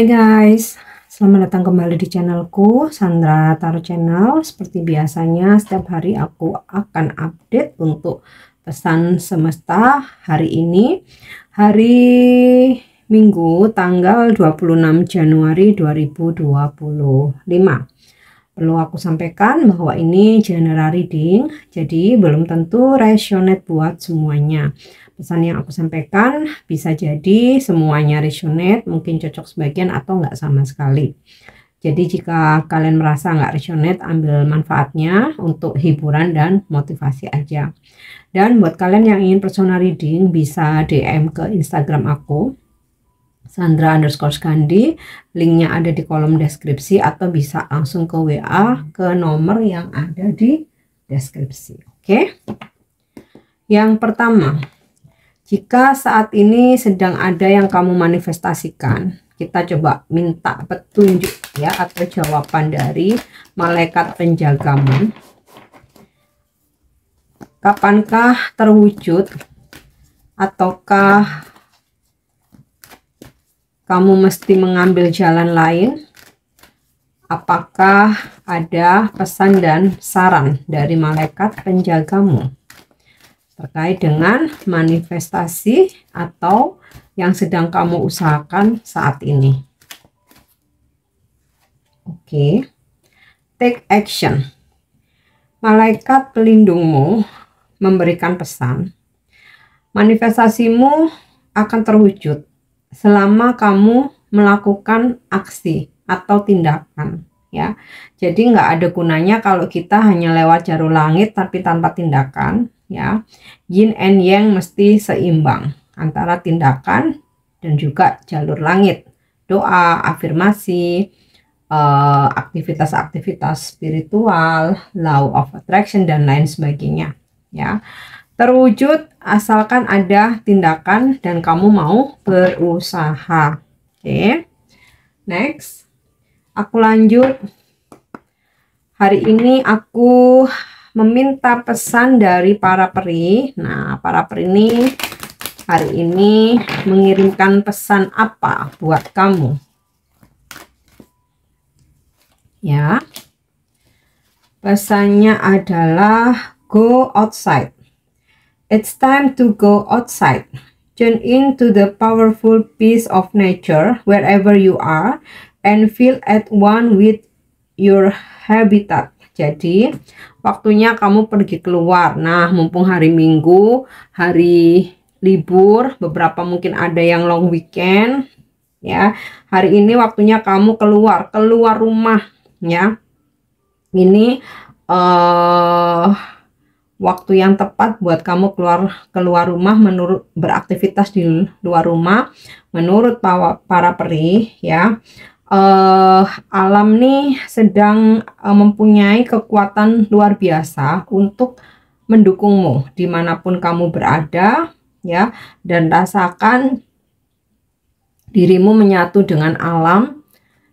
Hai guys, selamat datang kembali di channelku Sandra Tarot Channel. Seperti biasanya setiap hari aku akan update untuk pesan semesta hari ini, hari Minggu tanggal 26 Januari 2025. Perlu aku sampaikan bahwa ini general reading, jadi belum tentu resonate buat semuanya. Pesan yang aku sampaikan bisa jadi semuanya resonate, mungkin cocok sebagian atau enggak sama sekali. Jadi jika kalian merasa enggak resonate, ambil manfaatnya untuk hiburan dan motivasi aja. Dan buat kalian yang ingin personal reading bisa DM ke Instagram aku Sandra_Skandi, linknya ada di kolom deskripsi atau bisa langsung ke WA ke nomor yang ada di deskripsi. Oke. Yang pertama, jika saat ini sedang ada yang kamu manifestasikan, kita coba minta petunjuk ya atau jawaban dari malaikat penjagamu. Kapankah terwujud ataukah kamu mesti mengambil jalan lain? Apakah ada pesan dan saran dari malaikat penjagamu terkait dengan manifestasi atau yang sedang kamu usahakan saat ini? Oke. Take action. Malaikat pelindungmu memberikan pesan. Manifestasimu akan terwujud selama kamu melakukan aksi atau tindakan ya. Jadi nggak ada gunanya kalau kita hanya lewat jalur langit tapi tanpa tindakan ya. Yin and yang mesti seimbang antara tindakan dan juga jalur langit. Doa, afirmasi, aktivitas-aktivitas spiritual, law of attraction dan lain sebagainya ya. Terwujud asalkan ada tindakan dan kamu mau berusaha. Oke. Next. Aku lanjut. Hari ini aku meminta pesan dari para peri. Nah, para peri ini hari ini mengirimkan pesan apa buat kamu? Ya. Pesannya adalah go outside. It's time to go outside. Tune into the powerful peace of nature wherever you are and feel at one with your habitat. Jadi, waktunya kamu pergi keluar. Nah, mumpung hari Minggu, hari libur, beberapa mungkin ada yang long weekend, ya. Hari ini waktunya kamu keluar rumah, ya. Ini waktu yang tepat buat kamu keluar rumah, menurut beraktivitas di luar rumah menurut para peri ya. Alam nih sedang mempunyai kekuatan luar biasa untuk mendukungmu dimanapun kamu berada ya, dan rasakan dirimu menyatu dengan alam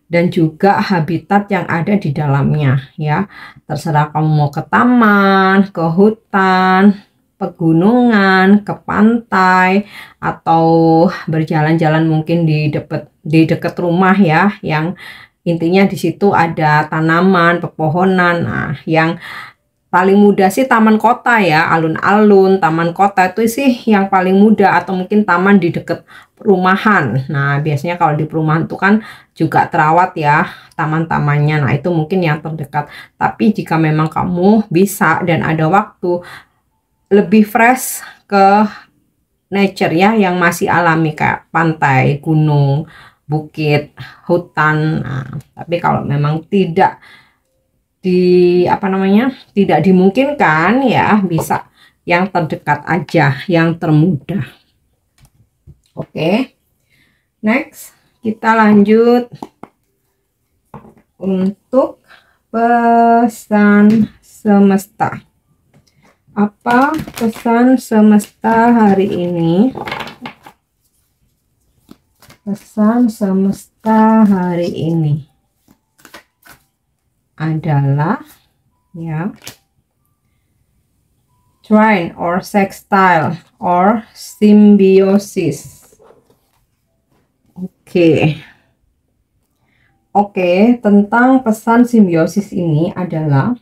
dan juga habitat yang ada di dalamnya ya. Terserah kamu mau ke taman, ke hutan, pegunungan, ke pantai, atau berjalan-jalan mungkin di dekat rumah ya, yang intinya di situ ada tanaman, pepohonan. Nah, yang paling mudah sih taman kota ya, alun-alun, taman kota itu sih yang paling mudah, atau mungkin taman di dekat perumahan. Nah, biasanya kalau di perumahan itu kan juga terawat ya taman-tamannya. Nah, itu mungkin yang terdekat. Tapi jika memang kamu bisa dan ada waktu, lebih fresh ke nature ya, yang masih alami kayak pantai, gunung, bukit, hutan. Nah, tapi kalau memang tidak tidak dimungkinkan ya, bisa yang terdekat aja, yang termudah. Oke. Next, kita lanjut untuk pesan semesta. Apa pesan semesta hari ini? Pesan semesta hari ini adalah ya, trine or sextile or symbiosis. Oke. Oke, tentang pesan simbiosis ini adalah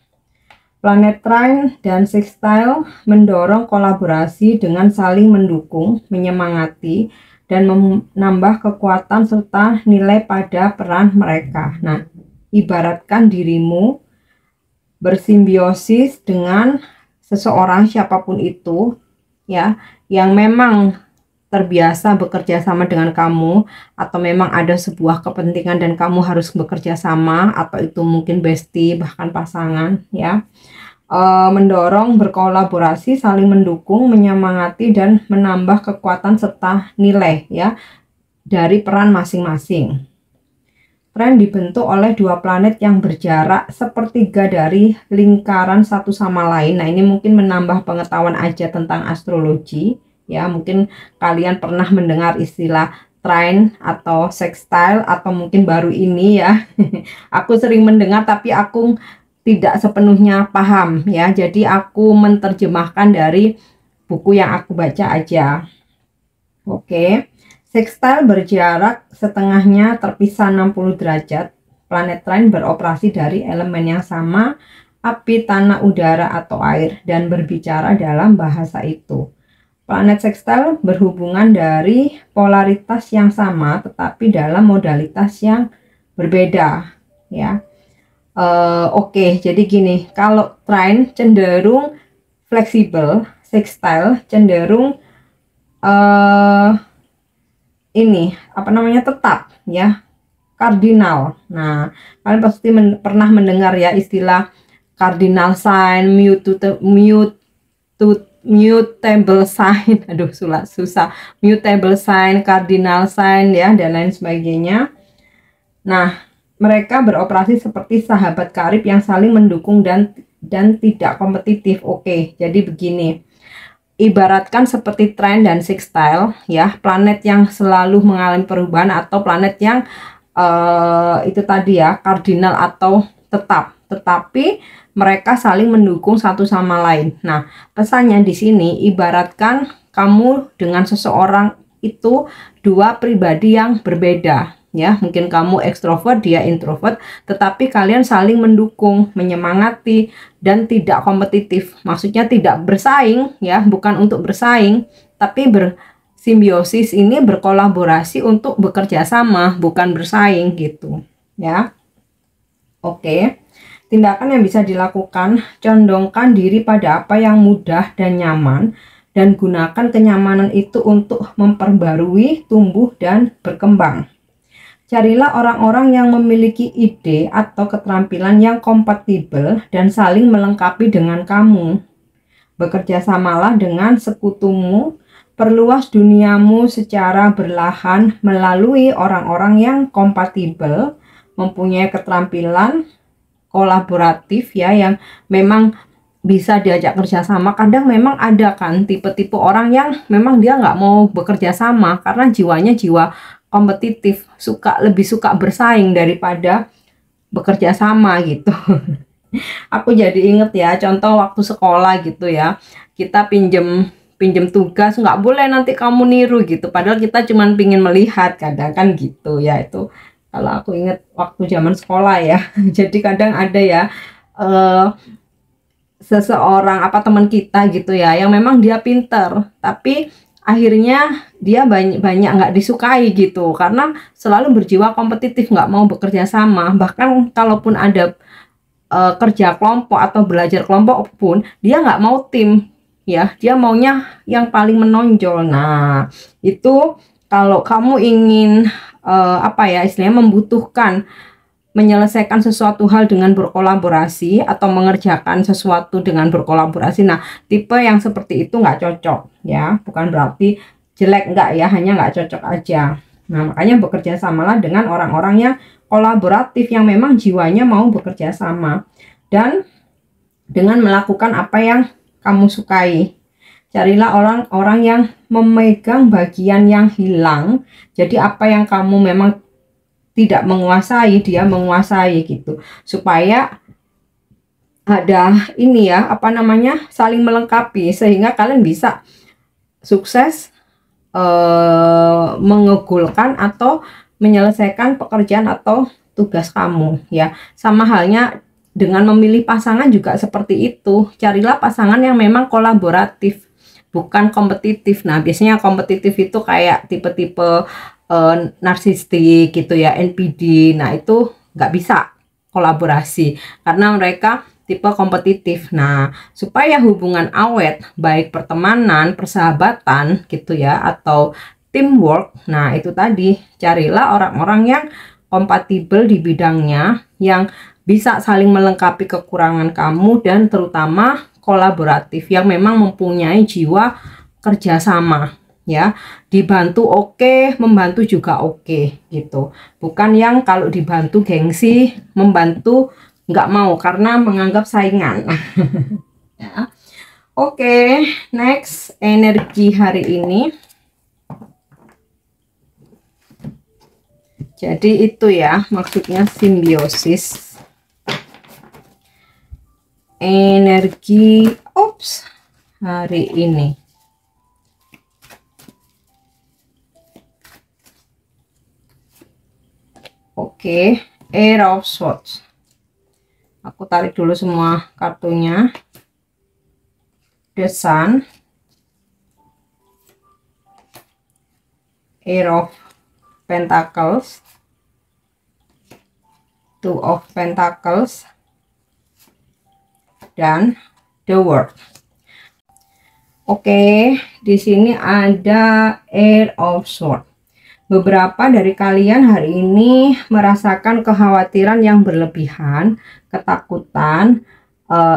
planet trine dan sextile mendorong kolaborasi dengan saling mendukung, menyemangati, dan menambah kekuatan serta nilai pada peran mereka. Nah, ibaratkan dirimu bersimbiosis dengan seseorang siapapun itu, ya, yang memang terbiasa bekerja sama dengan kamu, atau memang ada sebuah kepentingan dan kamu harus bekerja sama, atau itu mungkin bestie bahkan pasangan, ya. Mendorong, berkolaborasi, saling mendukung, menyemangati, dan menambah kekuatan serta nilai, ya, dari peran masing-masing. Trine dibentuk oleh dua planet yang berjarak sepertiga dari lingkaran satu sama lain. Nah, ini mungkin menambah pengetahuan aja tentang astrologi, ya. Mungkin kalian pernah mendengar istilah trine atau sextile, atau mungkin baru ini, ya. Aku sering mendengar tapi aku tidak sepenuhnya paham, ya. Jadi aku menerjemahkan dari buku yang aku baca aja. Oke. Sextile berjarak setengahnya terpisah 60 derajat. Planet trine beroperasi dari elemen yang sama, api, tanah, udara, atau air, dan berbicara dalam bahasa itu. Planet sextile berhubungan dari polaritas yang sama tetapi dalam modalitas yang berbeda, ya. Oke, jadi gini, kalau trine cenderung fleksibel, sextile cenderung ini apa namanya, tetap, ya, kardinal. Nah, kalian pasti pernah mendengar ya istilah cardinal sign, mutable sign, aduh susah, mutable sign, cardinal sign, ya, dan lain sebagainya. Nah, mereka beroperasi seperti sahabat karib yang saling mendukung dan tidak kompetitif. Oke, jadi begini. Ibaratkan seperti trine dan sextile, ya, planet yang selalu mengalami perubahan atau planet yang itu tadi, ya, kardinal atau tetap, tetapi mereka saling mendukung satu sama lain. Nah, pesannya di sini ibaratkan kamu dengan seseorang itu dua pribadi yang berbeda, ya. Mungkin kamu ekstrovert, dia introvert, tetapi kalian saling mendukung, menyemangati, dan tidak kompetitif. Maksudnya tidak bersaing, ya, bukan untuk bersaing, tapi bersimbiosis ini berkolaborasi untuk bekerja sama, bukan bersaing gitu, ya. Oke. Tindakan yang bisa dilakukan, condongkan diri pada apa yang mudah dan nyaman, dan gunakan kenyamanan itu untuk memperbarui, tumbuh, dan berkembang. Carilah orang-orang yang memiliki ide atau keterampilan yang kompatibel dan saling melengkapi dengan kamu. Bekerja samalah dengan sekutumu, perluas duniamu secara berlahan melalui orang-orang yang kompatibel, mempunyai keterampilan kolaboratif, ya, yang memang bisa diajak kerjasama. Kadang memang ada kan tipe-tipe orang yang memang dia nggak mau bekerja sama karena jiwanya jiwa kompetitif, lebih suka bersaing daripada bekerja sama gitu. Aku jadi inget ya contoh waktu sekolah gitu, ya, kita pinjem tugas, nggak boleh nanti kamu niru gitu, padahal kita cuman pingin melihat, kadang kan gitu, ya. Itu kalau aku inget waktu zaman sekolah, ya. Jadi kadang ada, ya, seseorang apa teman kita gitu, ya, yang memang dia pinter tapi akhirnya dia banyak nggak disukai gitu karena selalu berjiwa kompetitif, nggak mau bekerja sama. Bahkan kalaupun ada kerja kelompok atau belajar kelompok pun dia nggak mau tim, ya, dia maunya yang paling menonjol. Nah, itu kalau kamu ingin apa ya istilahnya membutuhkan menyelesaikan sesuatu hal dengan berkolaborasi atau mengerjakan sesuatu dengan berkolaborasi. Nah, tipe yang seperti itu nggak cocok, ya. Bukan berarti jelek, enggak, ya, hanya nggak cocok aja. Nah, makanya bekerja samalah dengan orang-orang yang kolaboratif, yang memang jiwanya mau bekerja sama. Dan dengan melakukan apa yang kamu sukai. Carilah orang-orang yang memegang bagian yang hilang. Jadi apa yang kamu memang tidak menguasai, dia menguasai gitu, supaya ada ini, ya, apa namanya, saling melengkapi sehingga kalian bisa sukses mengegulkan atau menyelesaikan pekerjaan atau tugas kamu ya. Sama halnya dengan memilih pasangan juga seperti itu. Carilah pasangan yang memang kolaboratif, bukan kompetitif. Nah, biasanya kompetitif itu kayak tipe-tipe narsistik gitu ya, NPD. Nah, itu nggak bisa kolaborasi karena mereka tipe kompetitif. Nah, supaya hubungan awet, baik pertemanan, persahabatan gitu ya, atau teamwork. Nah, itu tadi, carilah orang-orang yang kompatibel di bidangnya, yang bisa saling melengkapi kekurangan kamu, dan terutama kolaboratif, yang memang mempunyai jiwa kerjasama ya. Dibantu oke, membantu juga oke gitu. Bukan yang kalau dibantu gengsi, membantu nggak mau karena menganggap saingan. Ya. Oke, next, energi hari ini. Jadi itu ya maksudnya simbiosis. Energi hari ini. Oke, Air of Swords. Aku tarik dulu semua kartunya. The Sun, Air of Pentacles, Two of Pentacles, dan The World. Oke, di sini ada Air of Swords. Beberapa dari kalian hari ini merasakan kekhawatiran yang berlebihan, ketakutan,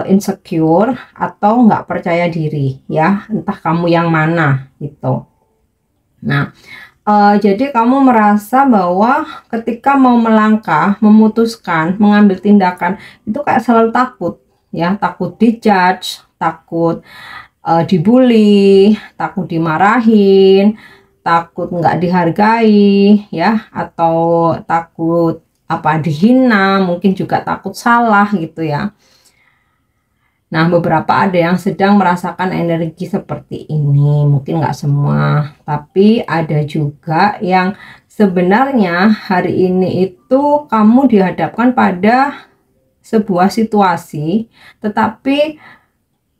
insecure, atau nggak percaya diri ya, entah kamu yang mana gitu. Nah, jadi kamu merasa bahwa ketika mau melangkah, memutuskan, mengambil tindakan, itu kayak selalu takut ya, takut dijudge, takut dibully, takut dimarahin, takut nggak dihargai ya, atau takut dihina, mungkin juga takut salah gitu ya. Nah, beberapa ada yang sedang merasakan energi seperti ini, mungkin nggak semua, tapi ada juga yang sebenarnya hari ini itu kamu dihadapkan pada sebuah situasi, tetapi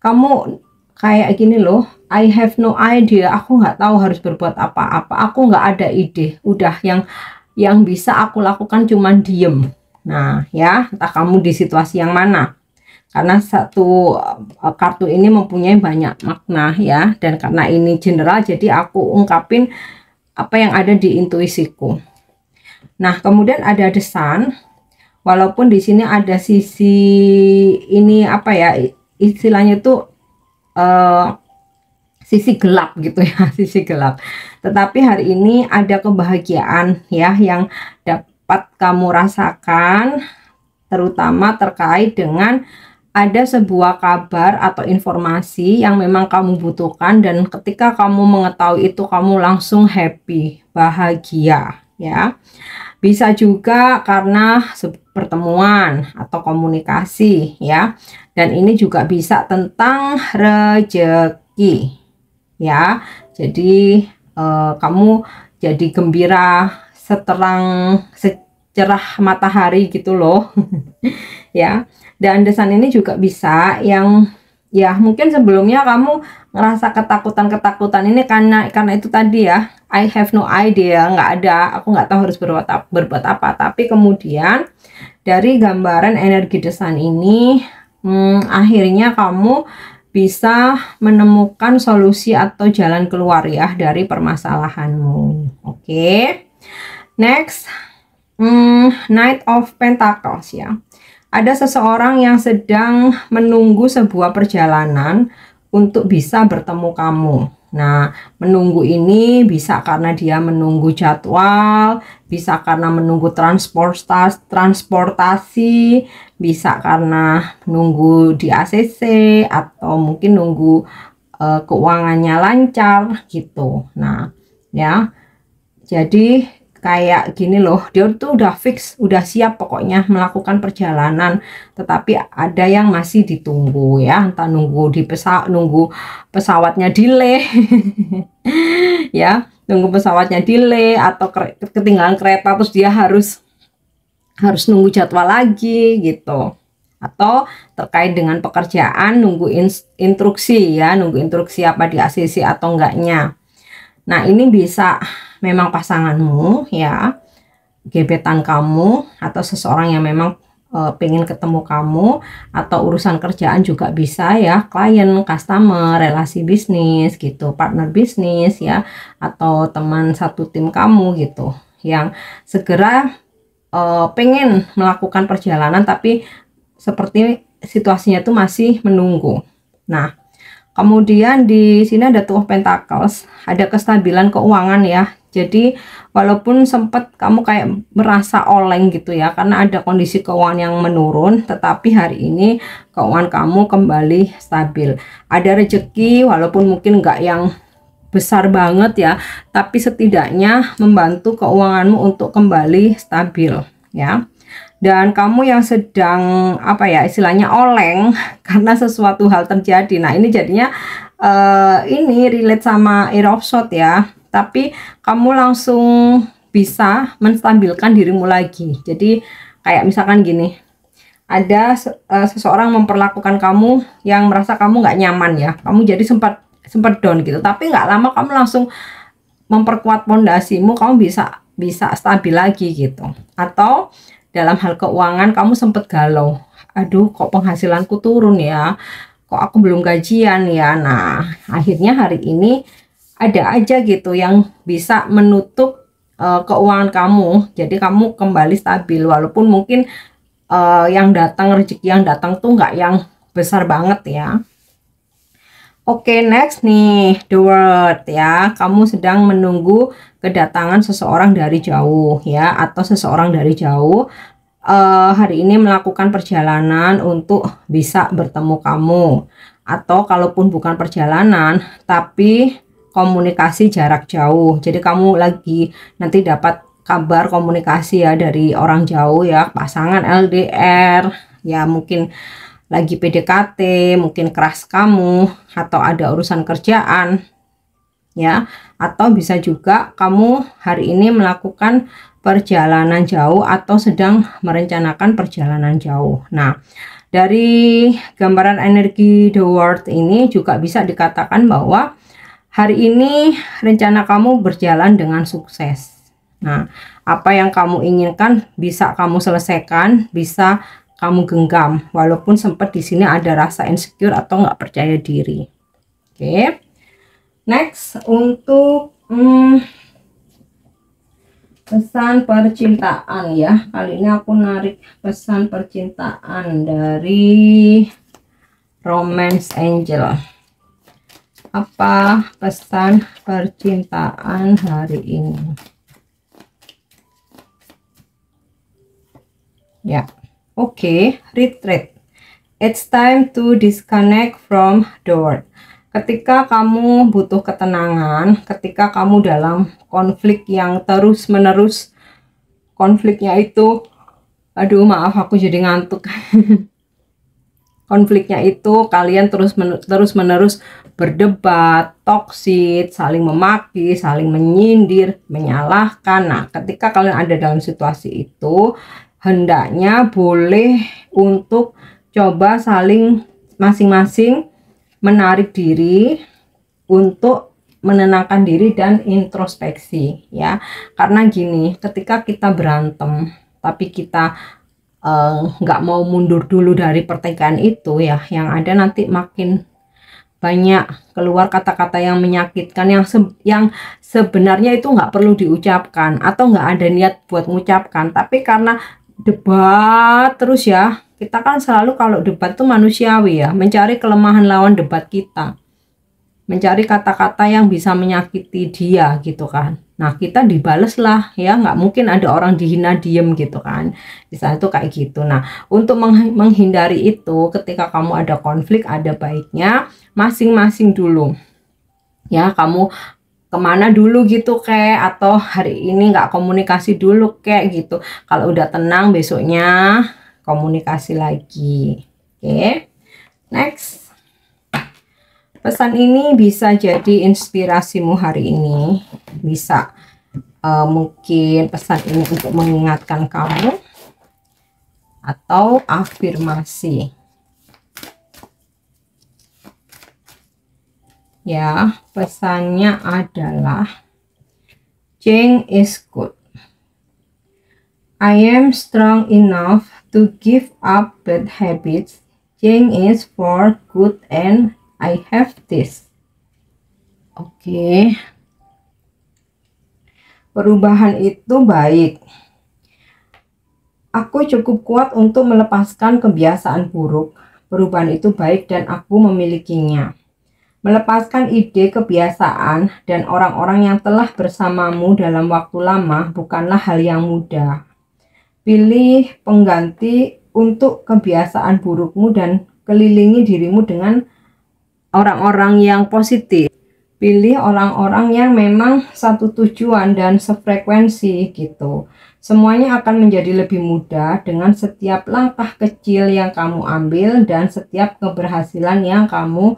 kamu kayak gini loh, I have no idea, aku nggak tahu harus berbuat apa-apa, aku nggak ada ide, udah yang bisa aku lakukan cuman diem. Nah ya, entah kamu di situasi yang mana, karena satu kartu ini mempunyai banyak makna ya, dan karena ini general jadi aku ungkapin apa yang ada di intuisiku. Nah, kemudian ada The Sun, walaupun di sini ada sisi ini apa ya, istilahnya tuh sisi gelap gitu ya, sisi gelap. Tetapi hari ini ada kebahagiaan ya yang dapat kamu rasakan, terutama terkait dengan ada sebuah kabar atau informasi yang memang kamu butuhkan, dan ketika kamu mengetahui itu kamu langsung happy, bahagia ya. Bisa juga karena pertemuan atau komunikasi ya, dan ini juga bisa tentang rezeki ya. Jadi kamu jadi gembira secerah matahari gitu loh. Ya, dan The Sun ini juga bisa yang ya mungkin sebelumnya kamu ngerasa ketakutan ini karena itu tadi ya, I have no idea, nggak ada, aku nggak tahu harus berbuat apa. Tapi kemudian dari gambaran energi The Sun ini, akhirnya kamu bisa menemukan solusi atau jalan keluar ya dari permasalahanmu. Oke. Next, Knight of Pentacles ya. Ada seseorang yang sedang menunggu sebuah perjalanan untuk bisa bertemu kamu. Nah, menunggu ini bisa karena dia menunggu jadwal, bisa karena menunggu transportasi, bisa karena nunggu di ACC, atau mungkin nunggu keuangannya lancar gitu. Nah, ya. Jadi kayak gini loh, dia tuh udah fix, udah siap pokoknya melakukan perjalanan, tetapi ada yang masih ditunggu ya, entah nunggu pesawatnya delay ya, nunggu pesawatnya delay, atau ketinggalan kereta terus dia harus harus nunggu jadwal lagi gitu. Atau terkait dengan pekerjaan nunggu instruksi ya, nunggu instruksi apa di ACC atau enggaknya. Nah, ini bisa memang pasanganmu ya, gebetan kamu, atau seseorang yang memang pengen ketemu kamu, atau urusan kerjaan juga bisa ya, klien, customer, relasi bisnis gitu, partner bisnis ya, atau teman satu tim kamu gitu, yang segera pengen melakukan perjalanan tapi seperti situasinya itu masih menunggu. Nah, kemudian di sini ada Two of Pentacles, ada kestabilan keuangan ya. Jadi walaupun sempat kamu kayak merasa oleng gitu ya, karena ada kondisi keuangan yang menurun, tetapi hari ini keuangan kamu kembali stabil. Ada rezeki walaupun mungkin nggak yang besar banget ya, tapi setidaknya membantu keuanganmu untuk kembali stabil ya. Dan kamu yang sedang apa ya istilahnya oleng karena sesuatu hal terjadi. Nah, ini jadinya ini relate sama Ace of Swords ya, tapi kamu langsung bisa menstabilkan dirimu lagi. Jadi kayak misalkan gini, ada seseorang memperlakukan kamu yang merasa kamu nggak nyaman ya, kamu jadi sempat down gitu, tapi nggak lama kamu langsung memperkuat pondasimu, kamu bisa stabil lagi gitu. Atau dalam hal keuangan kamu sempat galau, aduh kok penghasilanku turun ya, kok aku belum gajian ya. Nah, akhirnya hari ini ada aja gitu yang bisa menutup keuangan kamu, jadi kamu kembali stabil, walaupun mungkin yang datang, rezeki yang datang tuh nggak yang besar banget ya. Oke, next nih, The World ya. Kamu sedang menunggu kedatangan seseorang dari jauh ya, atau seseorang dari jauh hari ini melakukan perjalanan untuk bisa bertemu kamu. Atau kalaupun bukan perjalanan, tapi komunikasi jarak jauh. Jadi kamu lagi nanti dapat kabar komunikasi ya dari orang jauh ya, pasangan LDR ya, mungkin lagi PDKT, mungkin keras kamu, atau ada urusan kerjaan ya, atau bisa juga kamu hari ini melakukan perjalanan jauh atau sedang merencanakan perjalanan jauh. Nah, dari gambaran energi The World ini juga bisa dikatakan bahwa hari ini rencana kamu berjalan dengan sukses. Nah, apa yang kamu inginkan bisa kamu selesaikan, bisa kamu genggam, walaupun sempat di sini ada rasa insecure atau nggak percaya diri. Oke, next untuk pesan percintaan ya. Kali ini aku narik pesan percintaan dari Romance Angel. Apa pesan percintaan hari ini? Ya. Oke, retreat. It's time to disconnect from the world. Ketika kamu butuh ketenangan, ketika kamu dalam konflik yang terus-menerus, konfliknya itu, aduh maaf aku jadi ngantuk. Konfliknya itu kalian terus-menerus berdebat, toksik, saling memaki, saling menyindir, menyalahkan. Nah, ketika kalian ada dalam situasi itu, hendaknya boleh untuk coba saling masing-masing menarik diri untuk menenangkan diri dan introspeksi ya. Karena gini, ketika kita berantem tapi kita nggak mau mundur dulu dari pertikaian itu ya, yang ada nanti makin banyak keluar kata-kata yang menyakitkan, yang sebenarnya itu nggak perlu diucapkan atau nggak ada niat buat mengucapkan, tapi karena debat terus ya, kita kan selalu kalau debat tuh manusiawi ya, mencari kelemahan lawan debat kita, mencari kata-kata yang bisa menyakiti dia gitu kan. Nah, kita dibales lah ya, nggak mungkin ada orang dihina diem gitu kan, bisa itu kayak gitu. Nah, untuk menghindari itu, ketika kamu ada konflik, ada baiknya masing-masing dulu ya, kamu kemana dulu gitu kayak, atau hari ini nggak komunikasi dulu kayak gitu. Kalau udah tenang besoknya komunikasi lagi. Oke, next. Pesan ini bisa jadi inspirasimu hari ini, bisa mungkin pesan ini untuk mengingatkan kamu atau afirmasi. Ya, pesannya adalah change is good. I am strong enough to give up bad habits. Change is for good and I have this. Oke. Perubahan itu baik. Aku cukup kuat untuk melepaskan kebiasaan buruk. Perubahan itu baik dan aku memilikinya. Melepaskan ide, kebiasaan, dan orang-orang yang telah bersamamu dalam waktu lama bukanlah hal yang mudah. Pilih pengganti untuk kebiasaan burukmu dan kelilingi dirimu dengan orang-orang yang positif. Pilih orang-orang yang memang satu tujuan dan sefrekuensi gitu. Semuanya akan menjadi lebih mudah dengan setiap langkah kecil yang kamu ambil dan setiap keberhasilan yang kamu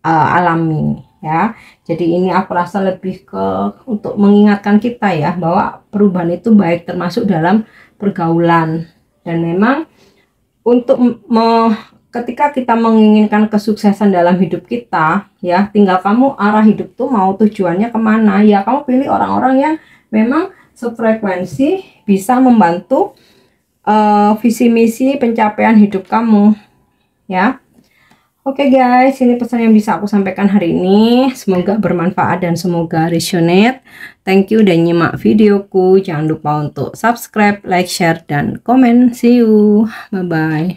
alami ya. Jadi ini aku rasa lebih ke untuk mengingatkan kita ya bahwa perubahan itu baik, termasuk dalam pergaulan. Dan memang untuk ketika kita menginginkan kesuksesan dalam hidup kita ya, tinggal kamu arah hidup tuh mau tujuannya kemana ya. Kamu pilih orang-orang yang memang sefrekuensi, bisa membantu visi misi pencapaian hidup kamu ya. Oke guys, ini pesan yang bisa aku sampaikan hari ini. Semoga bermanfaat dan semoga resonate. Thank you udah nyimak videoku. Jangan lupa untuk subscribe, like, share, dan komen. See you. Bye-bye.